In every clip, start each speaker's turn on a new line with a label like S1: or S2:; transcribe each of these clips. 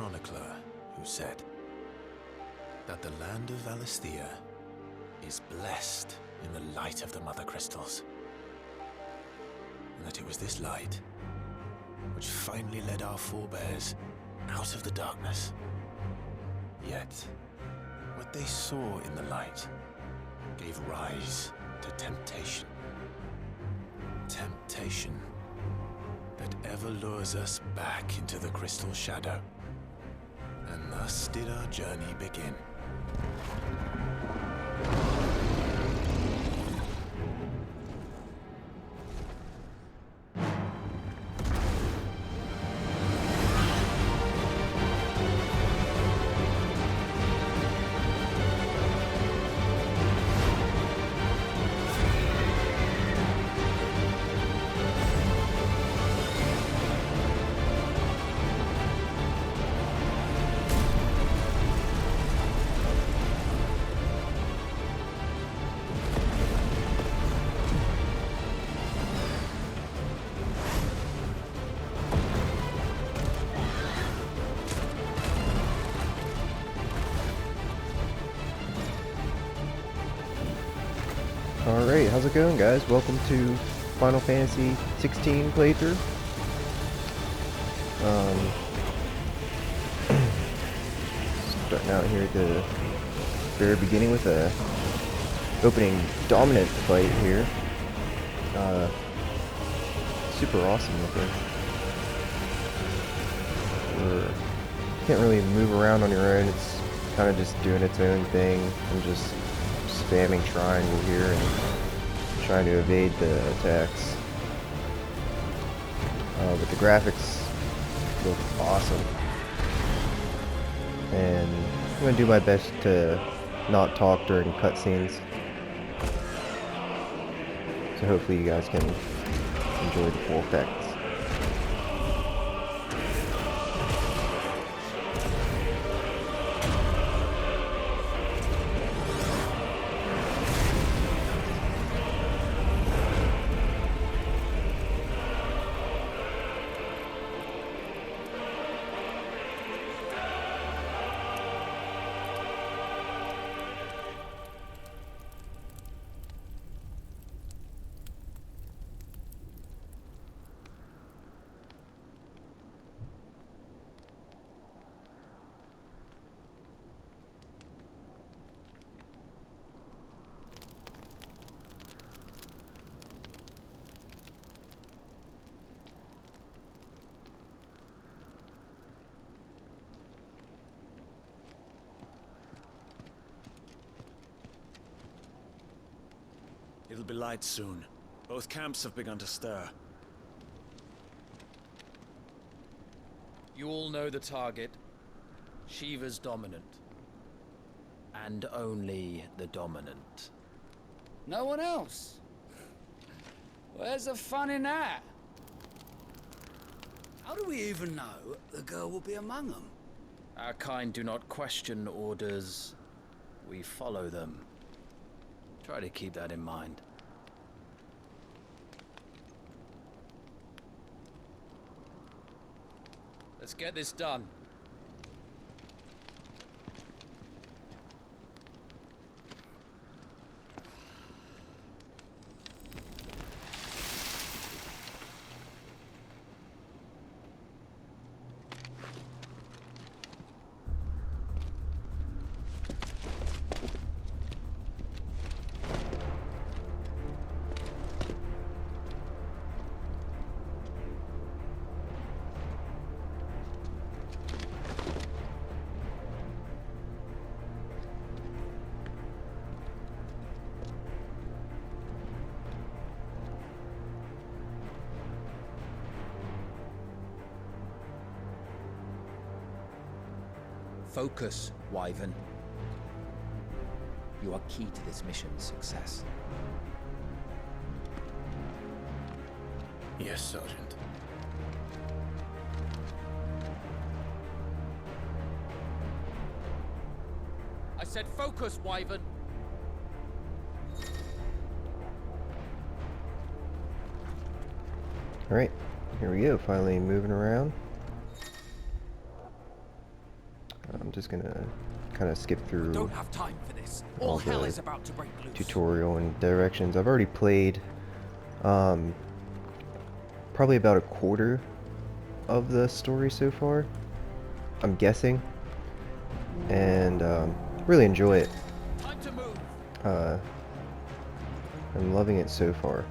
S1: chronicler who said that the land of Valisthea is blessed in the light of the Mother Crystals, and that it was this light which finally led our forebears out of the darkness. Yet, what they saw in the light gave rise to temptation. Temptation that ever lures us back into the crystal shadow. And thus did our journey begin.
S2: Alright, how's it going, guys? Welcome to Final Fantasy 16 playthrough. Starting out here at the very beginning with a opening dominant fight here. Super awesome looking. Can't really move around on your own. It's kind of just doing its own thing and just spamming triangle here and trying to evade the attacks. But the graphics look awesome. And I'm going to do my best to not talk during cutscenes. So hopefully you guys can enjoy the full effects.
S3: It'll be light soon. Both camps have begun to stir.
S4: You all know the target. Shiva's dominant. And only the dominant.
S5: No one else? Where's the fun in that? How do we even know the girl will be among them?
S4: Our kind do not question orders. We follow them. Try to keep that in mind. Let's get this done. Focus, Wyvern. You are key to this mission's success.
S1: Yes, Sergeant.
S4: I said focus, Wyvern.
S2: Alright, here we go, finally moving around. just gonna kind of skip through
S5: Don't have time for this.
S2: all
S5: All hell
S2: the
S5: is about to break loose.
S2: tutorial and directions. I've already played probably about a quarter of the story so far, I'm guessing, and really enjoy it.
S5: Time to move.
S2: I'm loving it so far.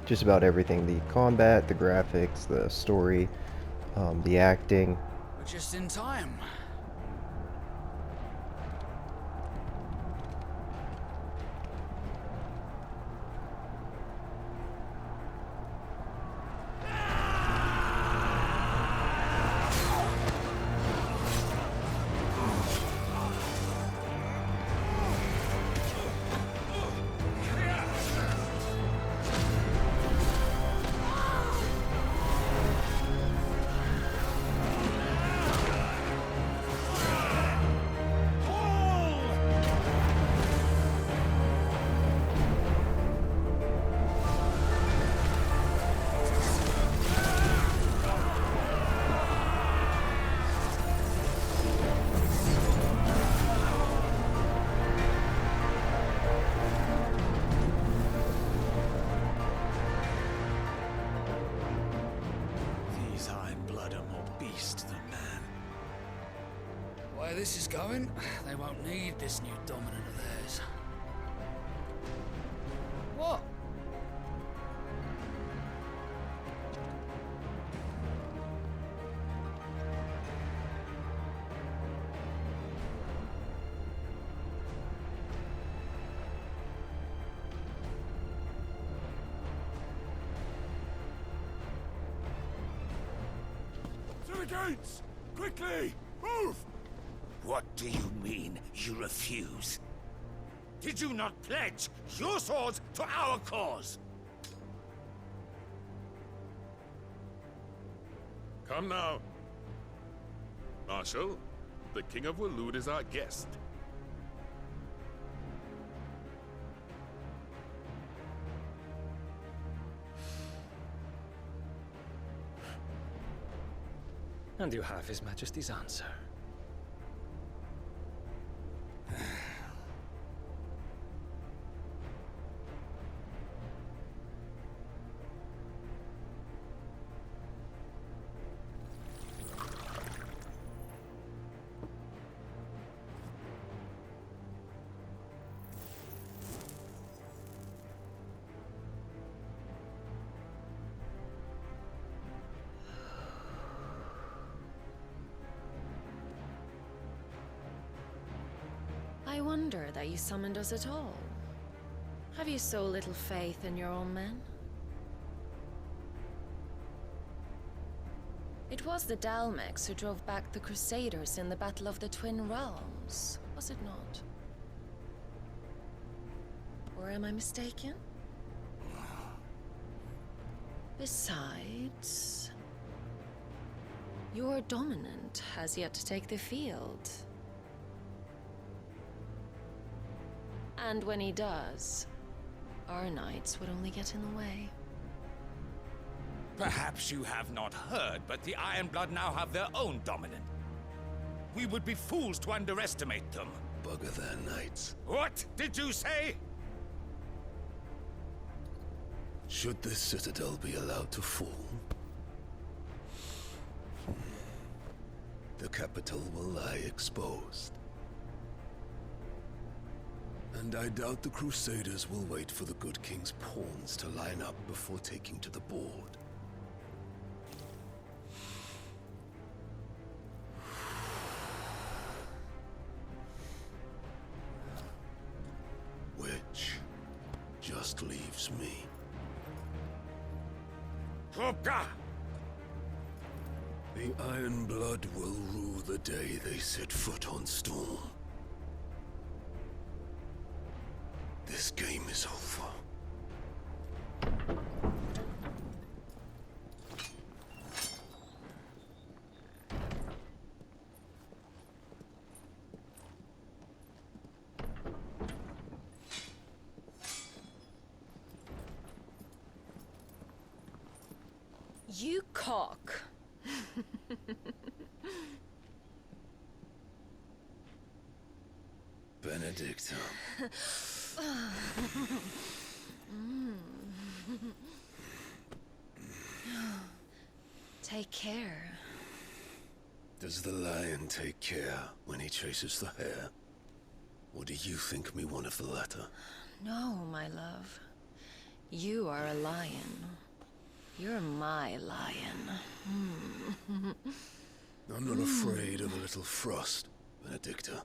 S2: Just about everything: the combat, the graphics, the story, the acting.
S5: We're just in time.
S3: These Iron Blood are more beast than man.
S5: Where this is going, they won't need this new dominant of theirs. What?
S3: To the gates! Quickly! Move!
S6: What do you mean, you refuse? Did you not pledge your swords to our cause?
S7: Come now. Marshal, the King of Waloed is our guest.
S8: And you have His Majesty's answer.
S9: I wonder that you summoned us at all. Have you so little faith in your own men? It was the Dalmex who drove back the Crusaders in the Battle of the Twin Realms, was it not? Or am I mistaken? Besides, your dominant has yet to take the field. And when he does, our knights would only get in the way.
S6: Perhaps you have not heard, but the Iron Blood now have their own dominant. We would be fools to underestimate them.
S1: Bugger their knights.
S6: What did you say?
S1: Should this citadel be allowed to fall, the capital will lie exposed. And I doubt the Crusaders will wait for the good king's pawns to line up before taking to the board. Which just leaves me.
S6: Hopka!
S1: The Iron Blood will rue the day they set foot on Storm. This game is over.
S9: You cock.
S3: Benedicta.
S9: Take care.
S3: Does the lion take care when he chases the hare? Or do you think me one of the latter?
S9: No, my love. You are a lion. You're my lion.
S3: I'm not afraid of a little frost, Benedicta.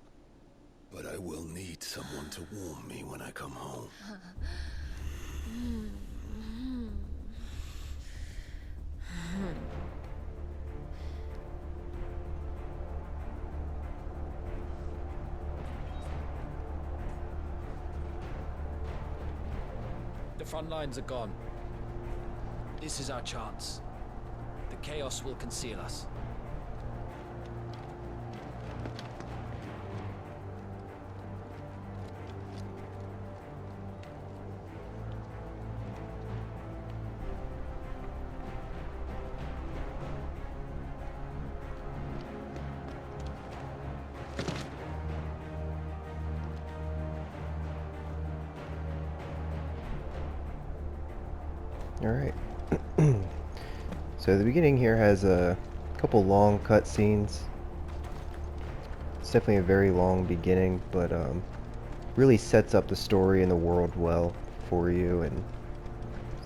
S3: But I will need someone to warm me when I come home.
S4: The front lines are gone. This is our chance. The chaos will conceal us.
S2: Alright. So the beginning here has a couple long cutscenes. It's definitely a very long beginning, but really sets up the story and the world well for you and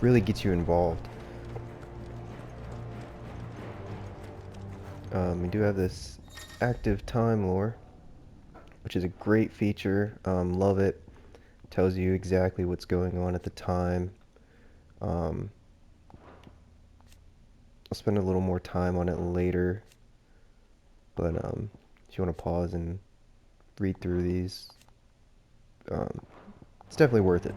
S2: really gets you involved. We do have this active time lore, which is a great feature. Love it. Tells you exactly what's going on at the time. I'll spend a little more time on it later, but if you want to pause and read through these, it's definitely worth it.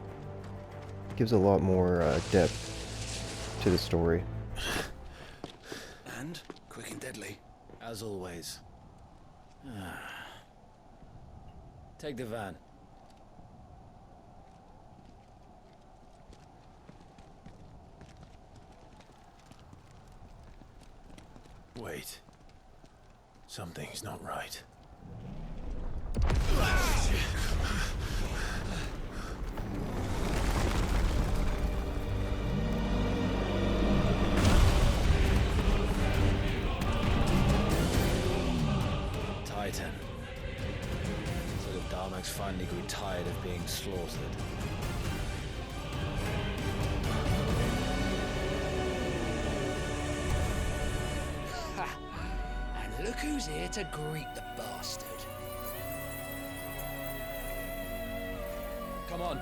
S2: Gives a lot more depth to the story.
S3: And quick and deadly.
S4: As always. Take the van.
S1: Wait. Something's not right.
S4: Titan. So the Darmaks finally grew tired of being slaughtered.
S5: And look who's here to greet the bastard.
S4: Come on.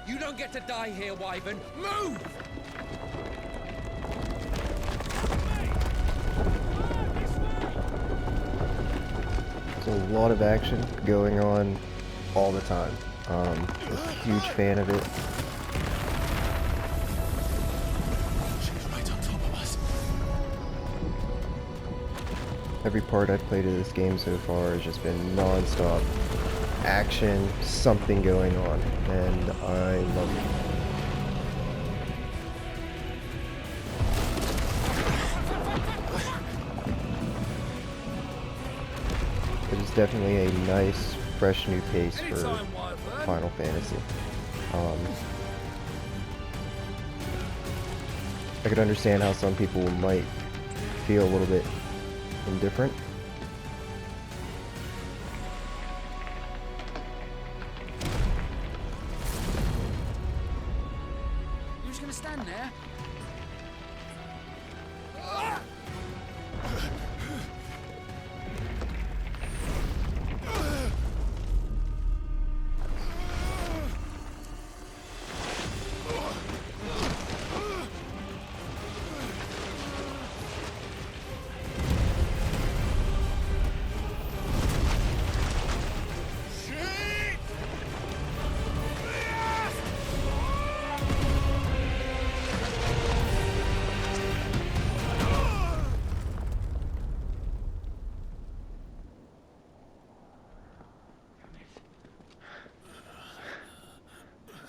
S5: You don't get to die here, Wyvern. Move!
S2: There's a lot of action going on all the time. A huge fan of it. Every part I've played of this game so far has just been non-stop action, something going on, and I love it. It is definitely a nice, fresh new pace for Final Fantasy. I could understand how some people might feel a little bit indifferent.
S5: You just gonna stand there?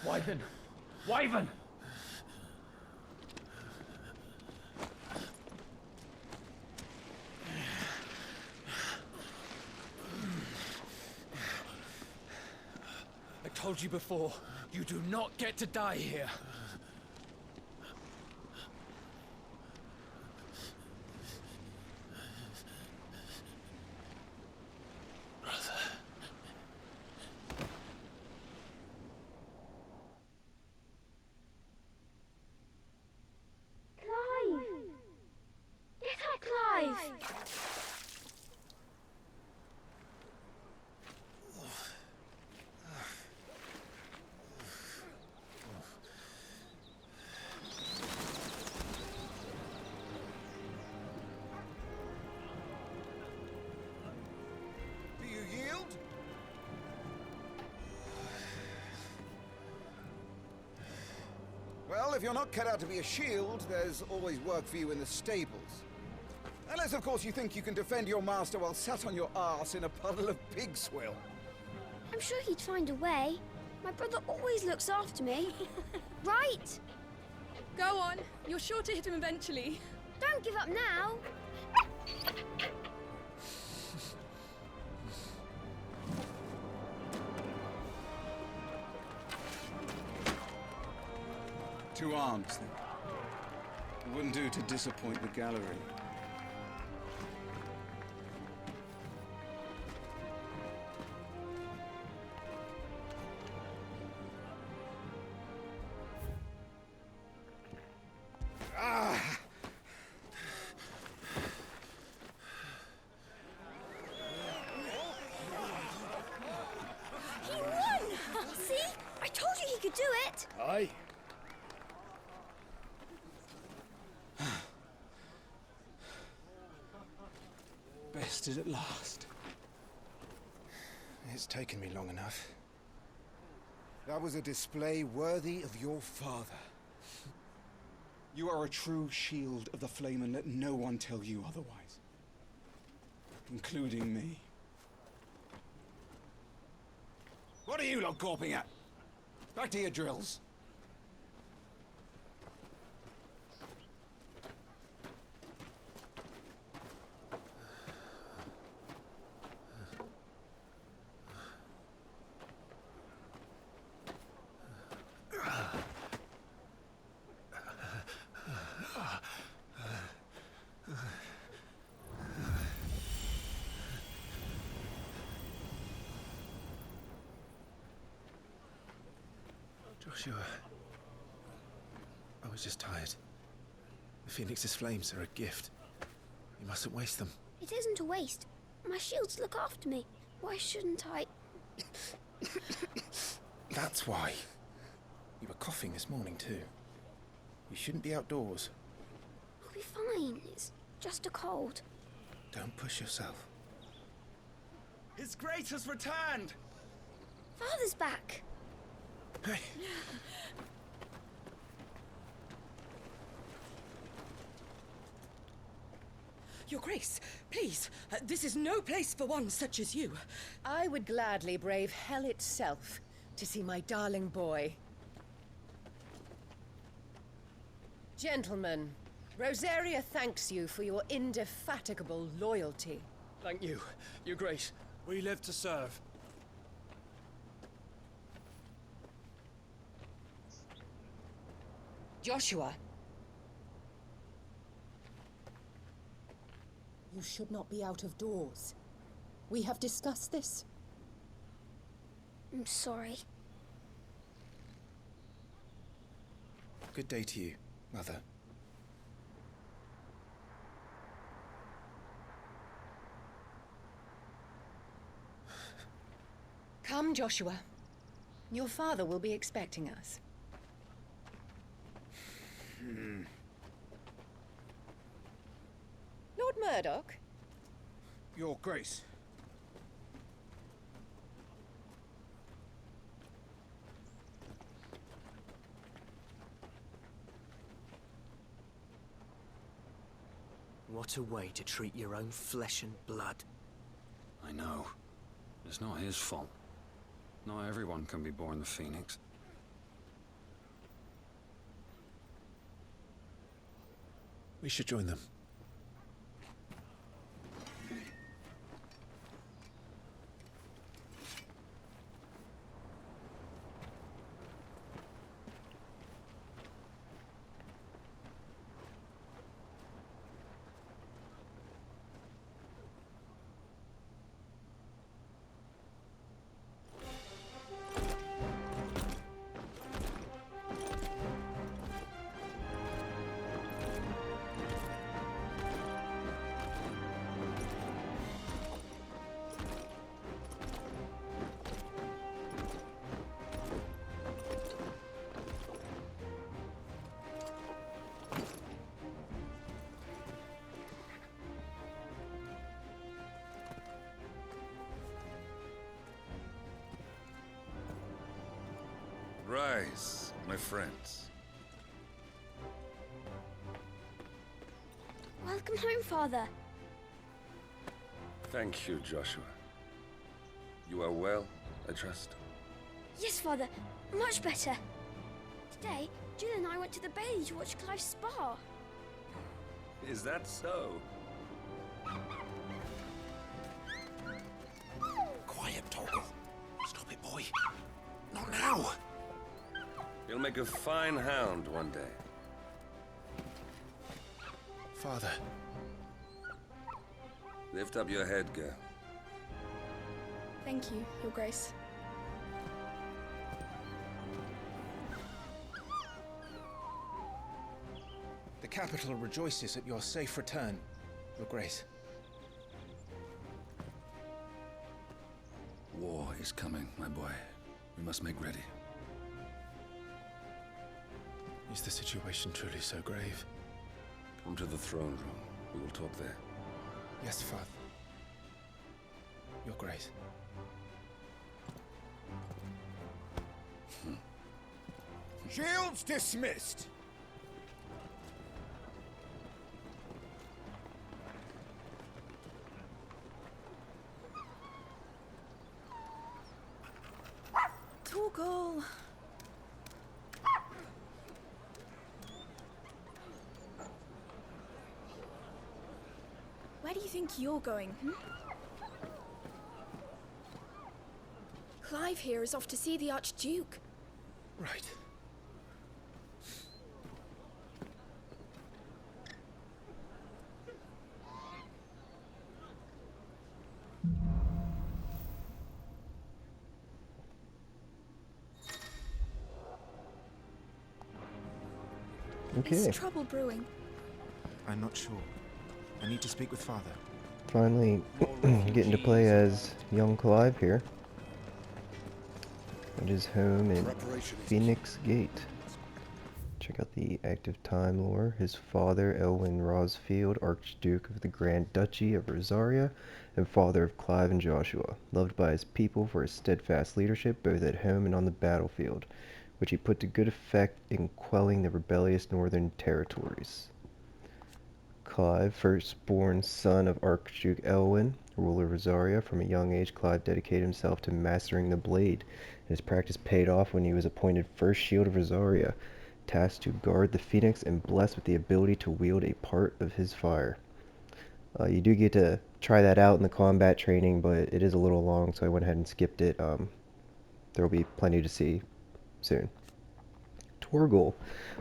S8: Wyvern! Wyvern! I told you before, you do not get to die here.
S6: Do you yield? Well, if you're not cut out to be a shield, there's always work for you in the stables. Unless, of course, you think you can defend your master while sat on your arse in a puddle of pig swill.
S10: I'm sure he'd find a way. My brother always looks after me. Right?
S11: Go on. You're sure to hit him eventually.
S10: Don't give up now.
S12: Two arms, then. It wouldn't do to disappoint the gallery.
S10: He won! See? I told you he could do it!
S12: Aye. Bested at last. It's taken me long enough.
S6: That was a display worthy of your father.
S12: You are a true shield of the flame, and let no one tell you otherwise. Including me.
S6: What are you lot gawping at? Back to your drills.
S1: Joshua, I was just tired. The Phoenix's flames are a gift. You mustn't waste them.
S10: It isn't a waste. My shields look after me. Why shouldn't I?
S1: That's why. You were coughing this morning too. You shouldn't be outdoors.
S10: I'll be fine. It's just a cold.
S1: Don't push yourself.
S12: His Grace has returned!
S10: Father's back.
S1: Hey.
S13: Your Grace, please, this is no place for one such as you.
S14: I would gladly brave hell itself to see my darling boy. Gentlemen, Rosaria thanks you for your indefatigable loyalty.
S8: Thank you, Your Grace. We live to serve.
S14: Joshua. You should not be out of doors. We have discussed this.
S10: I'm sorry.
S6: Good day to you, Mother.
S14: Come, Joshua. Your father will be expecting us. Lord Murdoch?
S12: Your Grace.
S15: What a way to treat your own flesh and blood.
S16: I know. It's not his fault. Not everyone can be born the Phoenix.
S1: We should join them.
S3: Rise, my friends.
S10: Welcome home, Father.
S3: Thank you, Joshua. You are well, I trust?
S10: Yes, Father. Much better. Today, Jill and I went to the Bailey to watch Clive's spa.
S3: Is that so?
S1: Quiet, Toggle. Stop it, boy. Not now.
S3: You'll make a fine hound one day.
S1: Father.
S3: Lift up your head, girl.
S11: Thank you, Your Grace.
S6: The capital rejoices at your safe return, Your Grace.
S16: War is coming, my boy. We must make ready.
S1: Is the situation truly so grave?
S3: Come to the throne room. We will talk there.
S6: Yes, Father. Your Grace. Shields dismissed!
S11: Torgal. Where do you think you're going, Clive here is off to see the Archduke.
S6: Right.
S2: Okay.
S11: Is trouble brewing?
S6: I'm not sure. I need to speak with Father.
S2: Finally getting to play as young Clive here. At his home in Phoenix Gate. Check out the active time lore. His father, Elwyn Rosfield, Archduke of the Grand Duchy of Rosaria, and father of Clive and Joshua, loved by his people for his steadfast leadership both at home and on the battlefield, which he put to good effect in quelling the rebellious northern territories. Clive, firstborn son of Archduke Elwin, ruler of Rosaria. From a young age, Clive dedicated himself to mastering the blade. His practice paid off when he was appointed First Shield of Rosaria, tasked to guard the Phoenix and blessed with the ability to wield a part of his fire. You do get to try that out in the combat training, but it is a little long, so I went ahead and skipped it. There will be plenty to see soon. Torgal,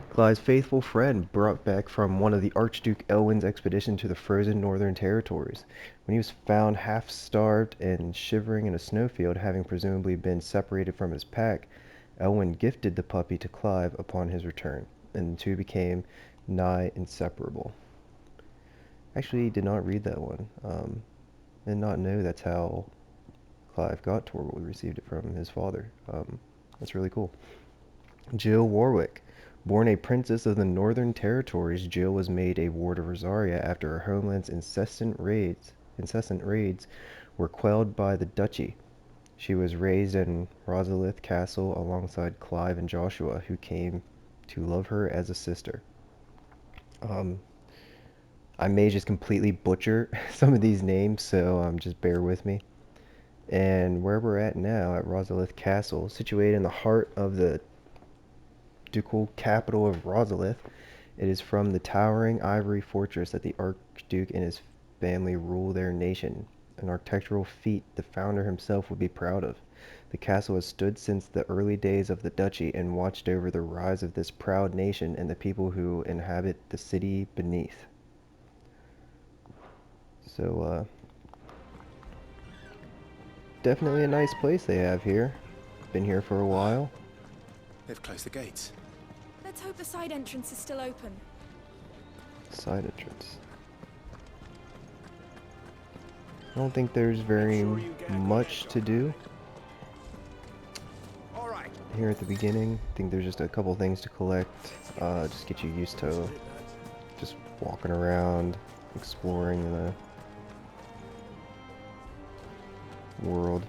S2: Clive's faithful friend, brought back from one of the Archduke Elwin's expedition to the frozen northern territories. When he was found half-starved and shivering in a snowfield, having presumably been separated from his pack, Elwin gifted the puppy to Clive upon his return, and the two became nigh inseparable. Actually, did not read that one. Did not know that's how Clive got Torgal. He received it from his father. That's really cool. Jill Warwick. Born a princess of the Northern Territories, Jill was made a ward of Rosaria after her homeland's incessant raids were quelled by the duchy. She was raised in Rosalith Castle alongside Clive and Joshua, who came to love her as a sister. I may just completely butcher some of these names, so just bear with me. And where we're at now, at Rosalith Castle, situated in the heart of the ducal capital of Rosalith, it is from the towering ivory fortress that the Archduke and his family rule their nation, an architectural feat the founder himself would be proud of. The castle has stood since the early days of the duchy and watched over the rise of this proud nation and the people who inhabit the city beneath. So, definitely a nice place they have here. Been here for a while.
S1: They've closed the gates.
S11: Let's hope the side entrance is still open.
S2: Side entrance. I don't think there's very much to do here at the beginning. I think there's just a couple things to collect. Just get you used to just walking around, exploring the world.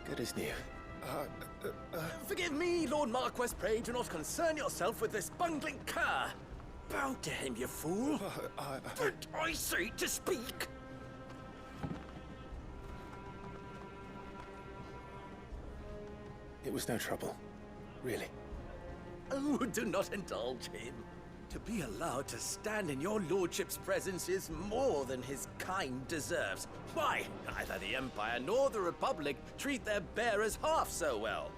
S1: Good as new.
S15: Forgive me, Lord Marquess. Pray do not concern yourself with this bungling cur. Bow to him, you fool. But I say to speak.
S1: It was no trouble. Really.
S15: Oh, do not indulge him. To be allowed to stand in your lordship's presence is more than his kind deserves. Why, neither the Empire nor the Republic treat their bearers half so well.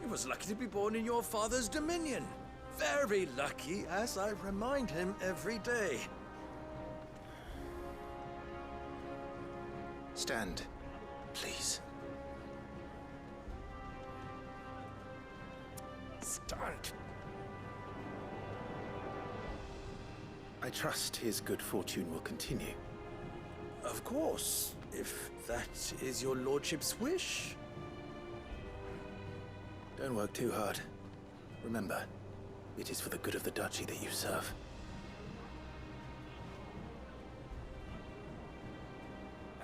S15: He was lucky to be born in your father's dominion. Very lucky, as I remind him every day.
S1: Stand, please.
S15: Stand.
S1: I trust his good fortune will continue.
S15: Of course, if that is your lordship's wish.
S1: Don't work too hard. Remember, it is for the good of the duchy that you serve.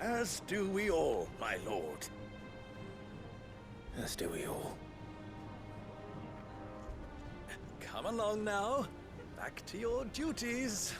S15: As do we all, my lord.
S1: As do we all.
S15: Come along now. Back to your duties.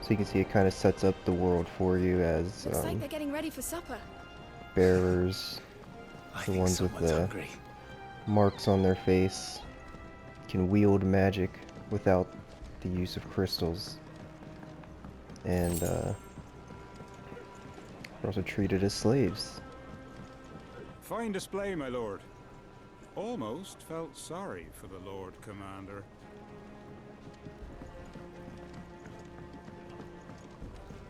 S2: So you can see it kind of sets up the world for you as
S11: Looks like they're getting ready for supper.
S2: bearers, the ones with the
S1: hungry.
S2: marks on their face, can wield magic without the use of crystals, and are also treated as slaves.
S17: Fine display, my lord. almost felt sorry for the Lord Commander.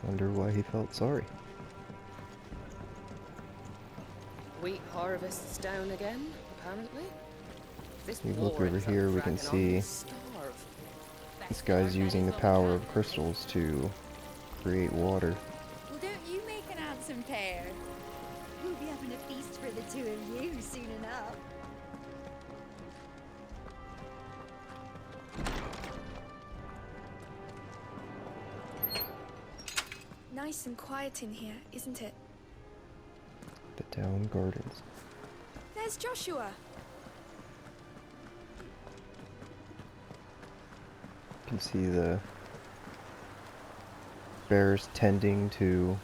S2: Wonder why he felt sorry.
S14: Wheat harvests down again, apparently. This
S2: We look
S14: war
S2: over
S14: ends up
S2: here, we can
S14: dragging on, we'll
S2: see
S14: starve.
S2: this guy's using the power of crystals to create water.
S18: Well, don't you make an handsome pair? We'll be having a feast for the two of you soon enough.
S11: Nice and quiet in here, isn't it?
S2: The town gardens.
S11: There's Joshua.
S2: You can see the bears tending to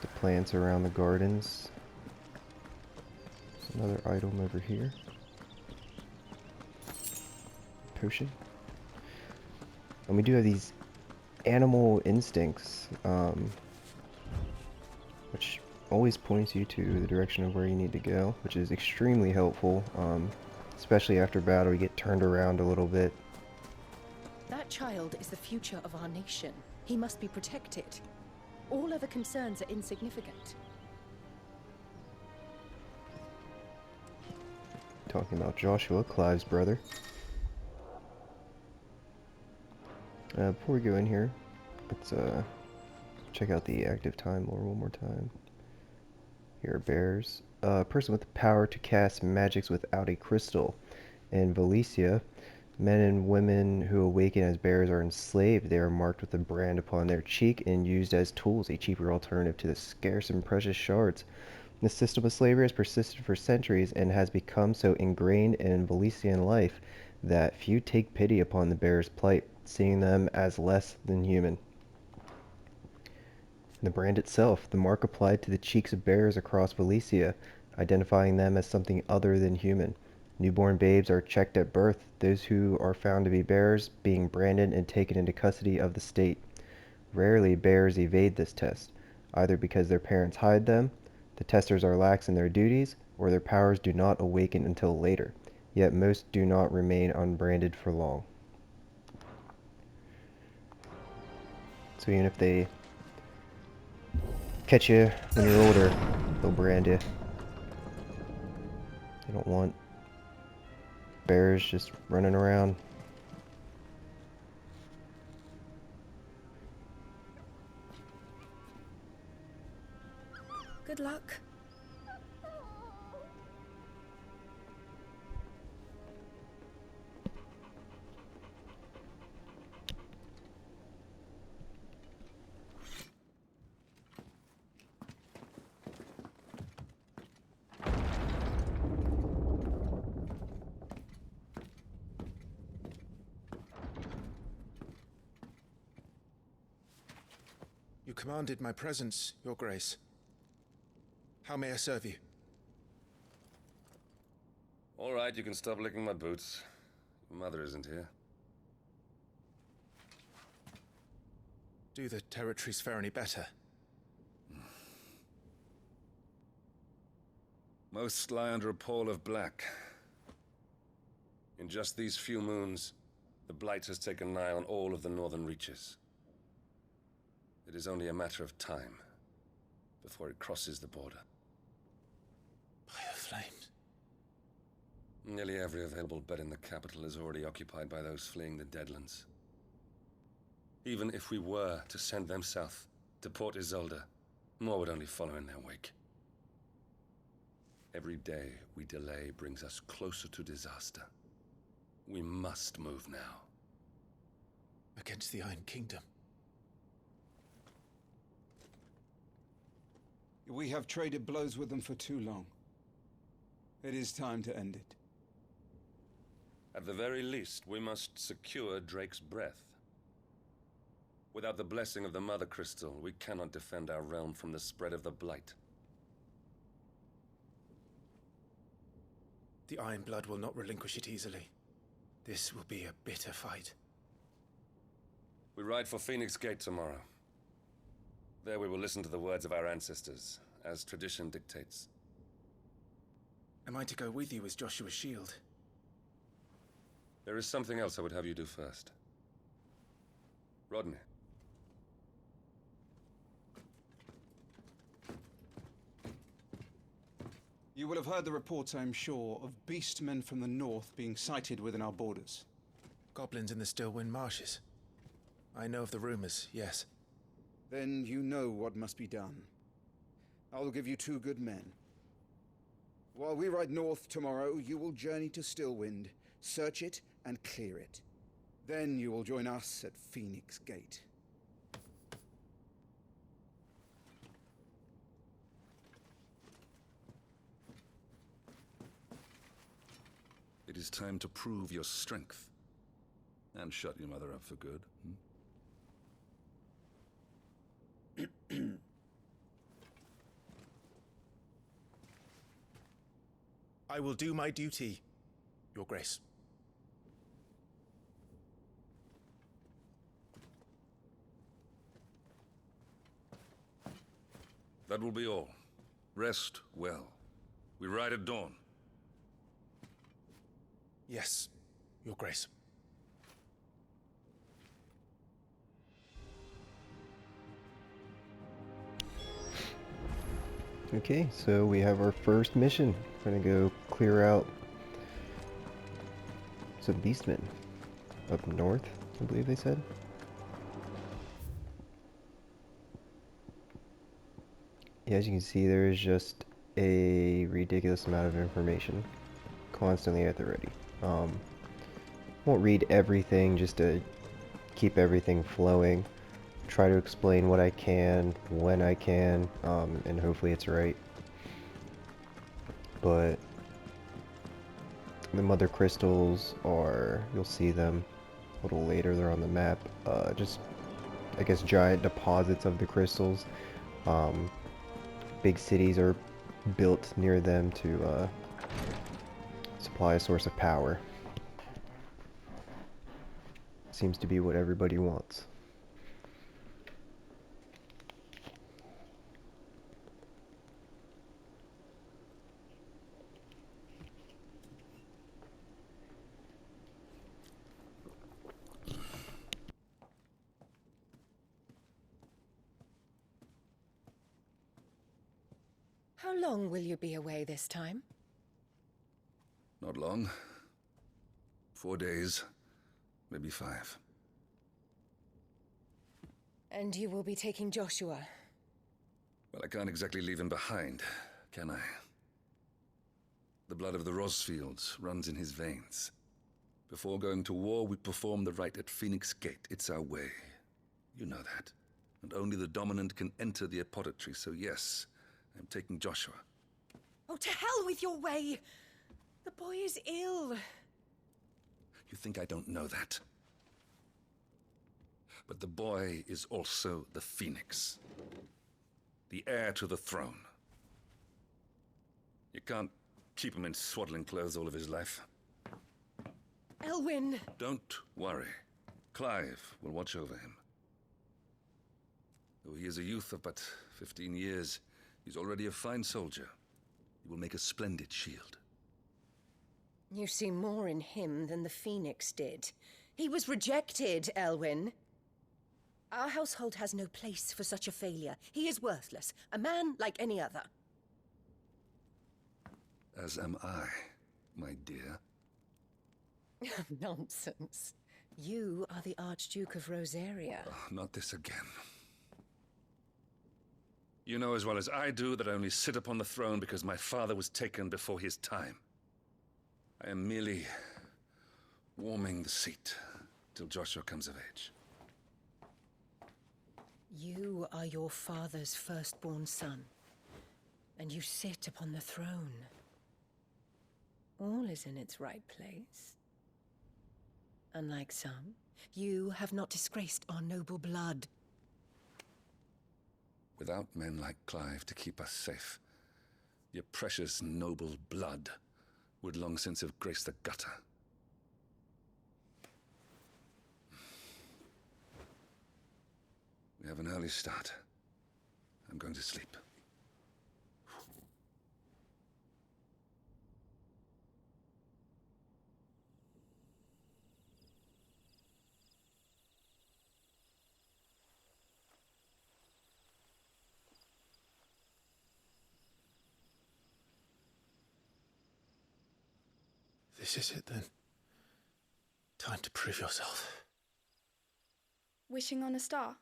S2: the plants around the gardens. There's another item over here. Potion. And we do have these animal instincts, which always points you to the direction of where you need to go, which is extremely helpful, especially after battle. You get turned around a little bit.
S14: That child is the future of our nation. He must be protected. All other concerns are insignificant.
S2: Talking about Joshua, Clive's brother. Before we go in here, let's check out the active time lore one more time. Here are bears. A person with the power to cast magics without a crystal. In Valencia, men and women who awaken as bears are enslaved. They are marked with a brand upon their cheek and used as tools, a cheaper alternative to the scarce and precious shards. The system of slavery has persisted for centuries and has become so ingrained in Valesian life that few take pity upon the bear's plight, seeing them as less than human. The brand itself, the mark applied to the cheeks of bears across Valencia, identifying them as something other than human. Newborn babes are checked at birth, those who are found to be bears being branded and taken into custody of the state. Rarely bears evade this test, either because their parents hide them, the testers are lax in their duties, or their powers do not awaken until later. Yet most do not remain unbranded for long. So even if they catch you when you're older, they'll brand you. They don't want bears just running around.
S11: Good luck.
S1: You commanded my presence, Your Grace. How may I serve you?
S19: All right, you can stop licking my boots. Your mother isn't here.
S1: Do the territories fare any better?
S19: Most lie under a pall of black. In just these few moons, the Blight has taken nigh on all of the northern reaches. It is only a matter of time before it crosses the border.
S1: By the flames.
S19: Nearly every available bed in the capital is already occupied by those fleeing the Deadlands. Even if we were to send them south, to Port Isolde, more would only follow in their wake. Every day we delay brings us closer to disaster. We must move now.
S1: Against the Iron Kingdom.
S12: We have traded blows with them for too long. It is time to end it.
S19: At the very least, we must secure Drake's breath. Without the blessing of the Mother Crystal, we cannot defend our realm from the spread of the Blight.
S1: The Iron Blood will not relinquish it easily. This will be a bitter fight.
S19: We ride for Phoenix Gate tomorrow. There we will listen to the words of our ancestors, as tradition dictates.
S1: Am I to go with you as Joshua's shield?
S19: There is something else I would have you do first. Rodney.
S12: You will have heard the reports, I'm sure, of beastmen from the north being sighted within our borders.
S1: Goblins in the Stillwind Marshes. I know of the rumors, yes.
S6: Then you know what must be done. I will give you 2 good men. While we ride north tomorrow, you will journey to Stillwind, search it, and clear it. Then you will join us at Phoenix Gate.
S20: It is time to prove your strength. And shut your mother up for good.
S1: I will do my duty, Your Grace.
S20: That will be all. Rest well. We ride at dawn.
S1: Yes, Your Grace.
S2: Okay, so we have our first mission. We're gonna go clear out some beastmen up north, I believe they said. Yeah, as you can see, there is just a ridiculous amount of information constantly at the ready. Won't read everything just to keep everything flowing. Try to explain what I can, when I can, and hopefully it's right. But the mother crystals are, you'll see them a little later, they're on the map. Just, I guess, giant deposits of the crystals. Big cities are built near them to supply a source of power. Seems to be what everybody wants.
S14: How long will you be away this time?
S20: Not long. 4 days, maybe 5.
S14: And you will be taking Joshua?
S20: Well, I can't exactly leave him behind, can I? The blood of the Rosfields runs in his veins. Before going to war, we perform the rite at Phoenix Gate. It's our way. You know that. And only the dominant can enter the apothecary, so yes, I'm taking Joshua.
S14: Oh, to hell with your way! The boy is ill.
S20: You think I don't know that? But the boy is also the Phoenix. The heir to the throne. You can't keep him in swaddling clothes all of his life.
S14: Elwyn!
S20: Don't worry. Clive will watch over him. Though he is a youth of but 15 years, he's already a fine soldier. He will make a splendid shield.
S14: You see more in him than the Phoenix did. He was rejected, Elwyn. Our household has no place for such a failure. He is worthless, a man like any other.
S20: As am I, my dear.
S14: Nonsense. You are the Archduke of Rosaria.
S20: Oh, not this again. You know as well as I do that I only sit upon the throne because my father was taken before his time. I am merely warming the seat till Joshua comes of age.
S14: You are your father's firstborn son, and you sit upon the throne. All is in its right place. Unlike some, you have not disgraced our noble blood.
S20: Without men like Clive to keep us safe, your precious noble blood would long since have graced the gutter. We have an early start. I'm going to sleep.
S1: This is it then. Time to prove yourself.
S11: Wishing on a star?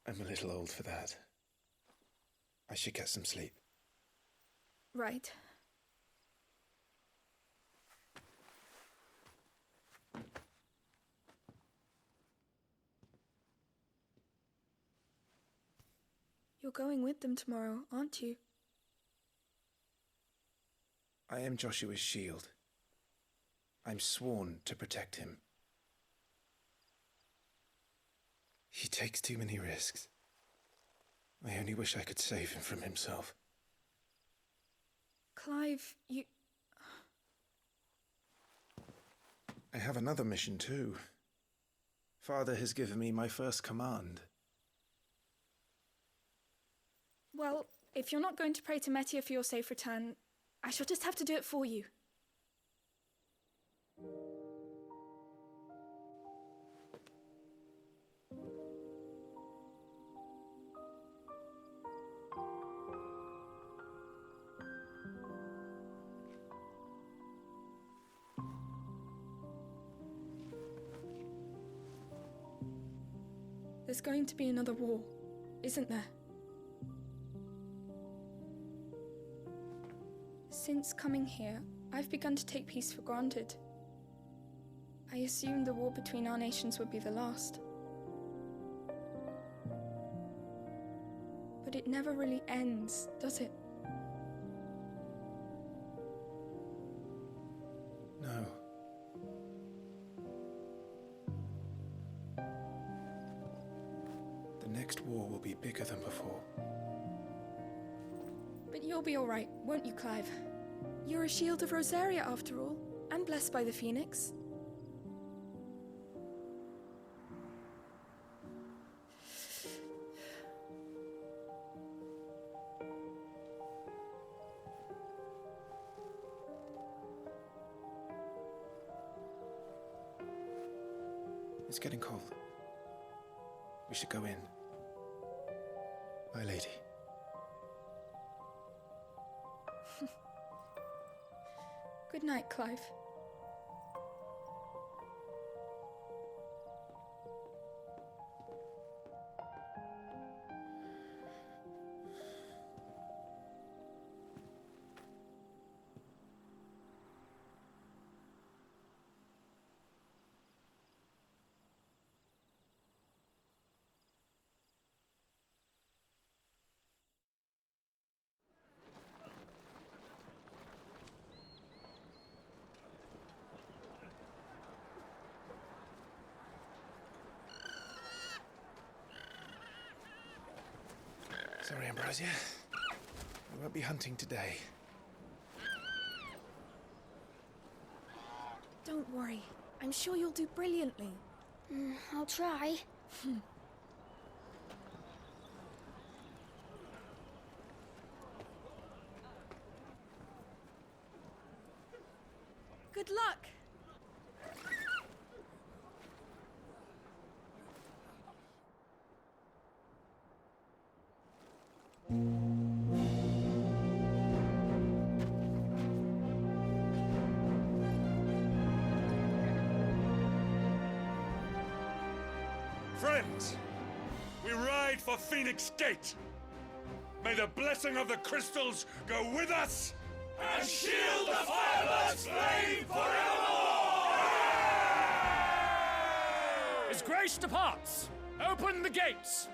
S1: I'm a little old for that. I should get some sleep.
S11: Right. You're going with them tomorrow, aren't you?
S1: I am Joshua's shield. I'm sworn to protect him. He takes too many risks. I only wish I could save him from himself.
S11: Clive, you...
S1: I have another mission too. Father has given me my first command.
S11: Well, if you're not going to pray to Metia for your safe return, I shall just have to do it for you. There's going to be another war, isn't there? Since coming here, I've begun to take peace for granted. I assumed the war between our nations would be the last. But it never really ends, does it?
S1: No. The next war will be bigger than before.
S11: But you'll be all right, won't you, Clive? You're a shield of Rosaria, after all, and blessed by the Phoenix.
S1: It's getting cold. We should go in. My lady.
S11: Good night, Clive.
S1: Sorry, Ambrosia. I won't be hunting today.
S11: Don't worry. I'm sure you'll do brilliantly.
S10: I'll try.
S11: Good luck!
S21: Friends, we ride for Phoenix Gate. May the blessing of the crystals go with us
S22: and shield the Firebird's flame forevermore!
S8: His Grace departs! Open the gates!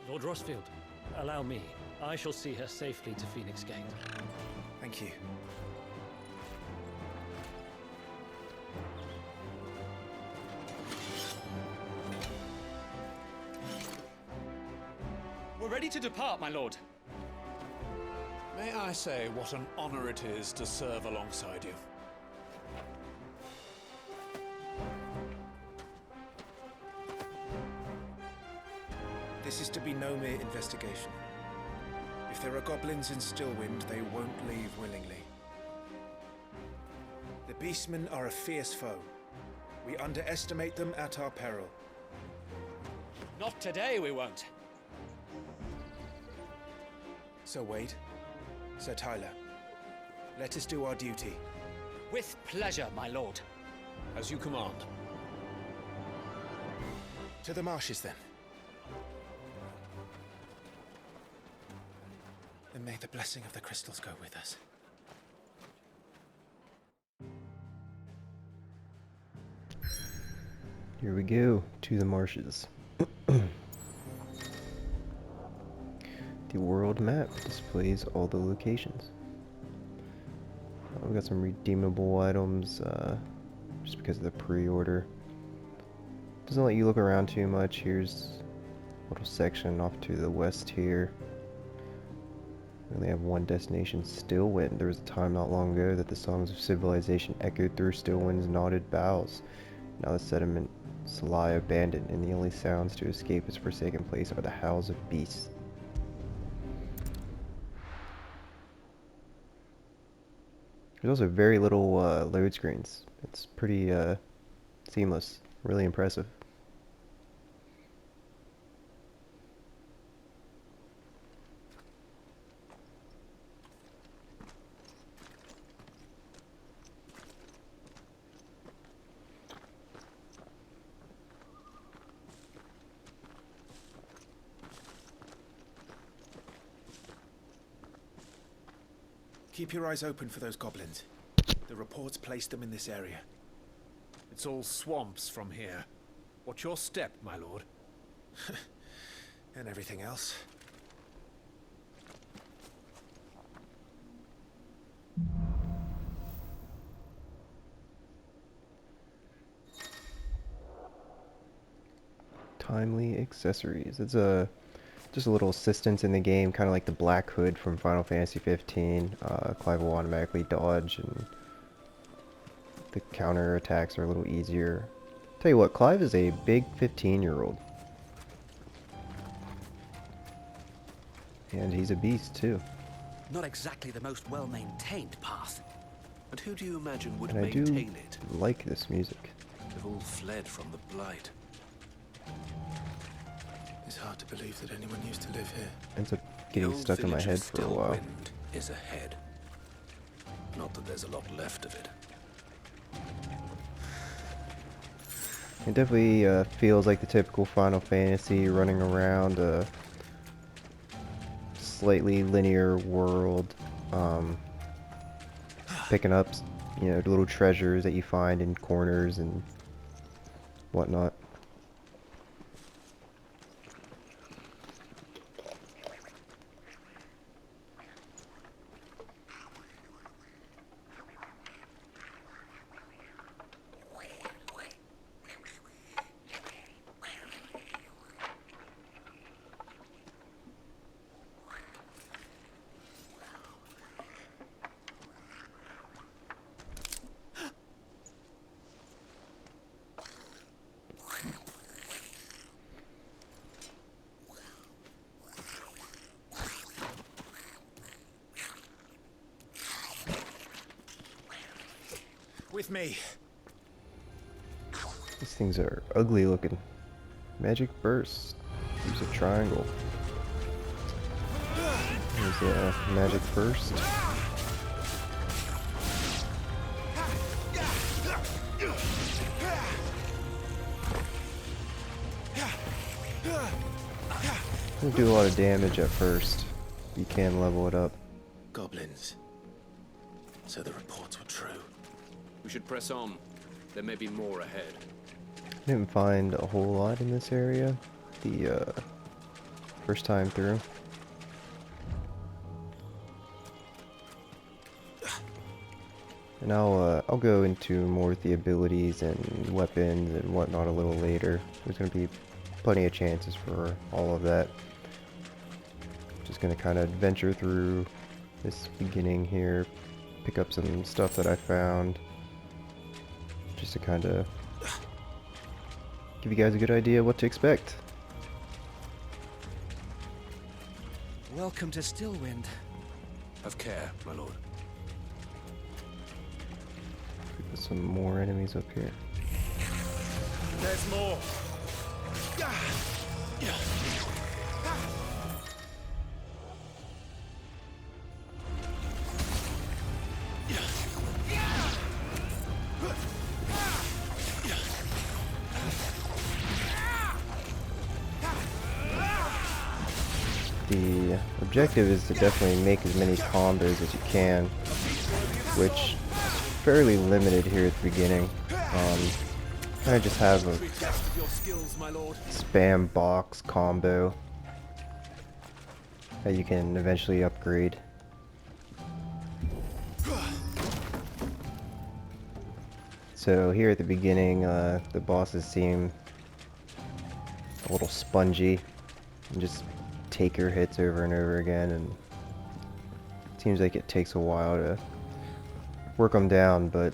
S23: Lord Rossfield, allow me. I shall see her safely to Phoenix Gate.
S1: Thank you.
S8: We're ready to depart, my lord.
S24: May I say what an honor it is to serve alongside you?
S1: This is to be no mere investigation. If there are goblins in Stillwind, they won't leave willingly. The beastmen are a fierce foe. We underestimate them at our peril.
S8: Not today, we won't.
S1: Sir Wade, Sir Tyler, let us do our duty.
S8: With pleasure, my lord.
S24: As you command.
S1: To the marshes, then. And may the blessing of the crystals go with us.
S2: Here we go, to the marshes. The world map displays all the locations. We got some redeemable items, just because of the pre-order. Doesn't let you look around too much. Here's a little section off to the west here. We only have one destination, Stillwind. There was a time not long ago that the songs of civilization echoed through Stillwind's knotted boughs. Now the settlements lie abandoned, and the only sounds to escape its forsaken place are the howls of beasts. There's also very little load screens. It's pretty seamless, really impressive.
S1: Keep your eyes open for those goblins. The reports placed them in this area.
S24: It's all swamps from here. Watch your step, my lord.
S1: And everything else.
S2: Timely accessories. It's just a little assistance in the game, kind of like the Black Hood from Final Fantasy 15. Clive will automatically dodge, and the counter attacks are a little easier. Tell you what, Clive is a big 15-year-old. And he's a beast, too.
S15: Not exactly the most well-maintained path. And who do you imagine would
S2: And I
S15: maintain
S2: do
S15: it?
S2: like this music.
S15: They've all fled from the Blight.
S1: It's hard to believe that anyone used to live here.
S2: Ends up getting stuck in my head for a while.
S15: Stillwind is ahead. Not that there's a lot left of it.
S2: It definitely feels like the typical Final Fantasy, running around a slightly linear world, picking up, you know, little treasures that you find in corners and whatnot.
S1: With me.
S2: These things are ugly looking. Magic burst. Use a triangle. There's a magic burst. It'll do a lot of damage at first. You can level it up.
S1: Goblins. So the reports were true.
S4: We should press on. There may be more ahead.
S2: I didn't find a whole lot in this area the first time through. And I'll go into more with the abilities and weapons and whatnot a little later. There's going to be plenty of chances for all of that. Just going to kind of venture through this beginning here, pick up some stuff that I found, just to kind of give you guys a good idea what to expect.
S8: Welcome to Stillwind.
S1: Have care, my lord.
S2: Put some more enemies up here.
S8: There's more.
S2: The objective is to definitely make as many combos as you can, which is fairly limited here at the beginning. Kind of just have a spam box combo that you can eventually upgrade. So here at the beginning, the bosses seem a little spongy and just take your hits over and over again, and it seems like it takes a while to work them down, but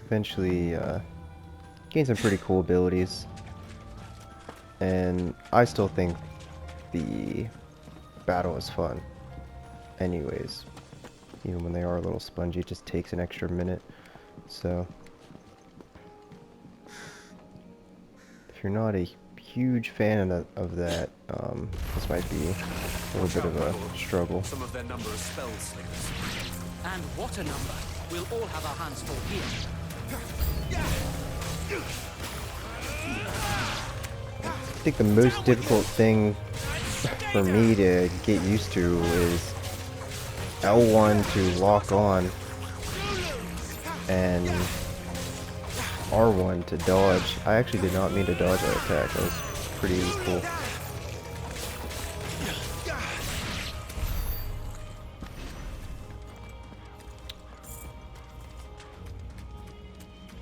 S2: eventually gain some pretty cool abilities. And I still think the battle is fun anyways, even when they are a little spongy. It just takes an extra minute. So if you're not a huge fan of that, this might be a little bit of a struggle.
S8: Some of their number of spell slingers. And what a number! We'll all have our hands full here.
S2: I think the most difficult thing for me to get used to is L1 to lock on and R1 to dodge. I actually did not mean to dodge that attack. That was pretty cool.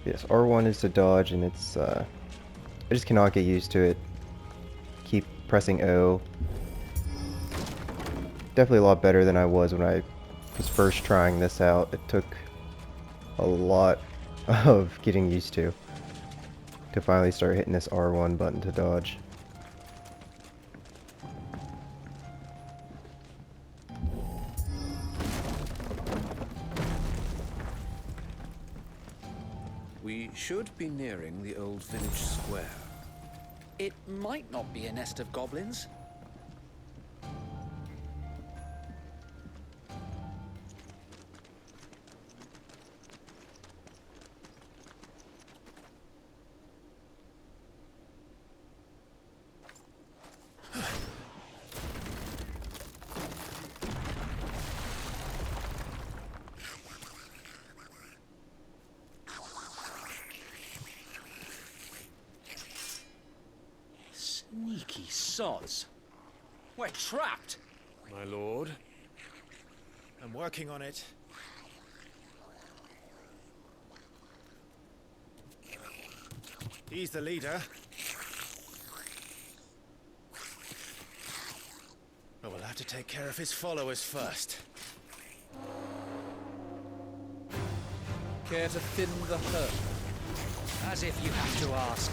S2: Yes, R1 is to dodge, and it's I just cannot get used to it. Keep pressing O. Definitely a lot better than I was when I was first trying this out. It took a lot of getting used to finally start hitting this R1 button to dodge.
S8: We should be nearing the old village square. It might not be a nest of goblins. Sneaky sods. We're trapped.
S1: My lord, I'm working on it. He's the leader. But we'll have to take care of his followers first.
S8: Care to thin the herd? As if you have to ask.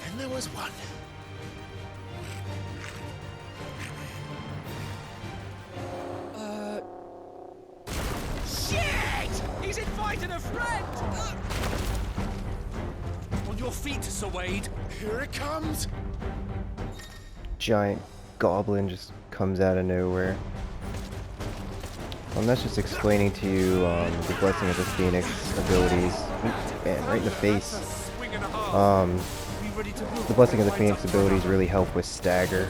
S1: And there was one.
S8: Shit! He's invited a friend! On your feet, Sir Wade.
S1: Here it comes!
S2: Giant goblin just comes out of nowhere. And that's just explaining to you the Blessing of the Phoenix abilities. Man, right in the face. The Blessing of the Phoenix abilities really help with stagger.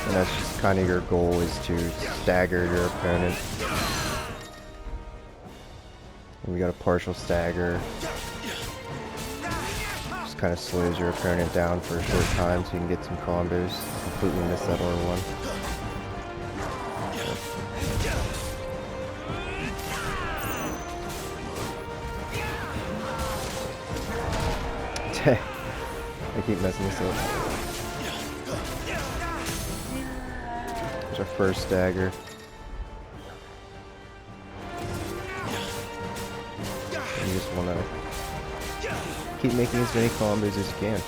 S2: And that's just kind of your goal, is to stagger your opponent. And we got a partial stagger. Just kind of slows your opponent down for a short time so you can get some combos. Completely miss that R1. I keep messing this up. There's our first dagger. You just want to keep making as many combos as you can.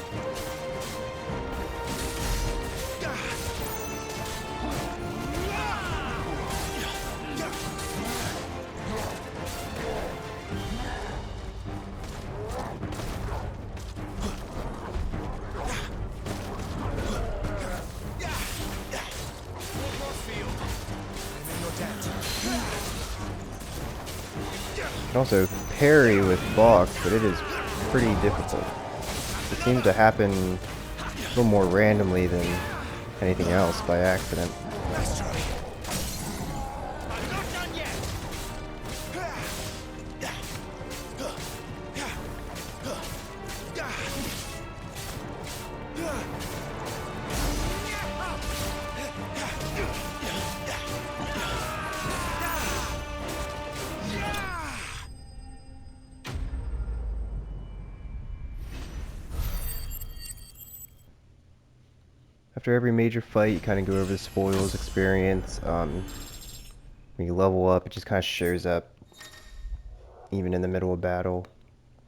S2: You can also parry with box, but it is pretty difficult. It seems to happen a little more randomly than anything else by accident. After every major fight, you kind of go over the spoils experience. When you level up, it just kind of shows up even in the middle of battle.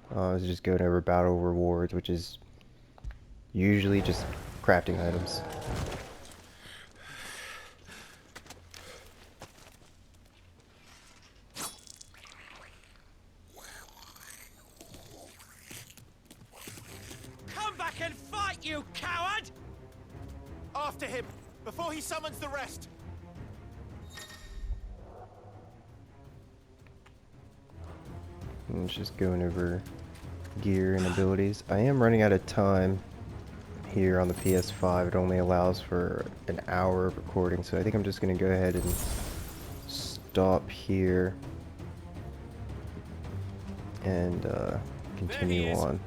S2: It's just going over battle rewards, which is usually just crafting items.
S15: Come back and fight, you coward! After him, before he summons the rest!
S2: And it's just going over gear and abilities. I am running out of time here on the PS5. It only allows for an hour of recording, so I think I'm just going to go ahead and stop here and continue on.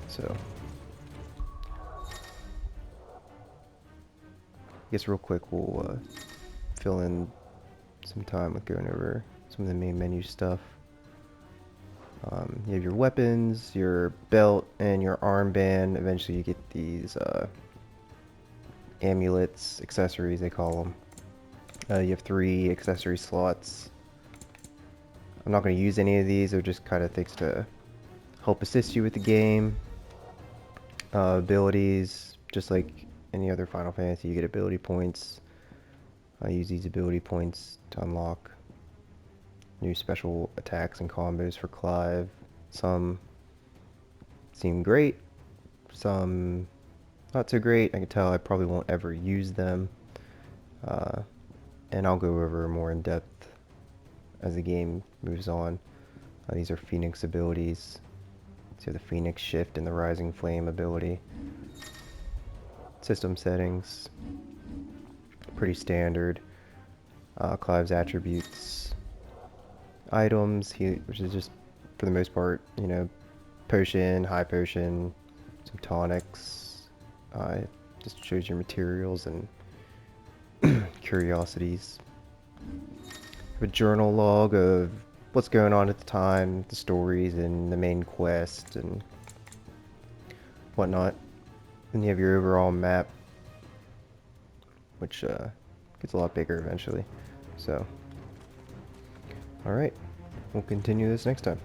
S2: So, I guess real quick we'll fill in some time with going over some of the main menu stuff. You have your weapons, your belt, and your armband. Eventually you get these amulets, accessories they call them. You have 3 accessory slots. I'm not going to use any of these, they're just kind of things to help assist you with the game. Abilities, just like any other Final Fantasy, you get ability points. I use these ability points to unlock new special attacks and combos for Clive. Some seem great, some not so great. I can tell I probably won't ever use them. And I'll go over more in depth as the game moves on. These are Phoenix abilities. So the Phoenix Shift and the Rising Flame ability. System settings, pretty standard. Clive's attributes. Items, which is just for the most part, you know, potion, high potion, some tonics. Just shows your materials and curiosities. A journal log of what's going on at the time, the stories and the main quest and whatnot. Then you have your overall map, which gets a lot bigger eventually. So, alright, we'll continue this next time.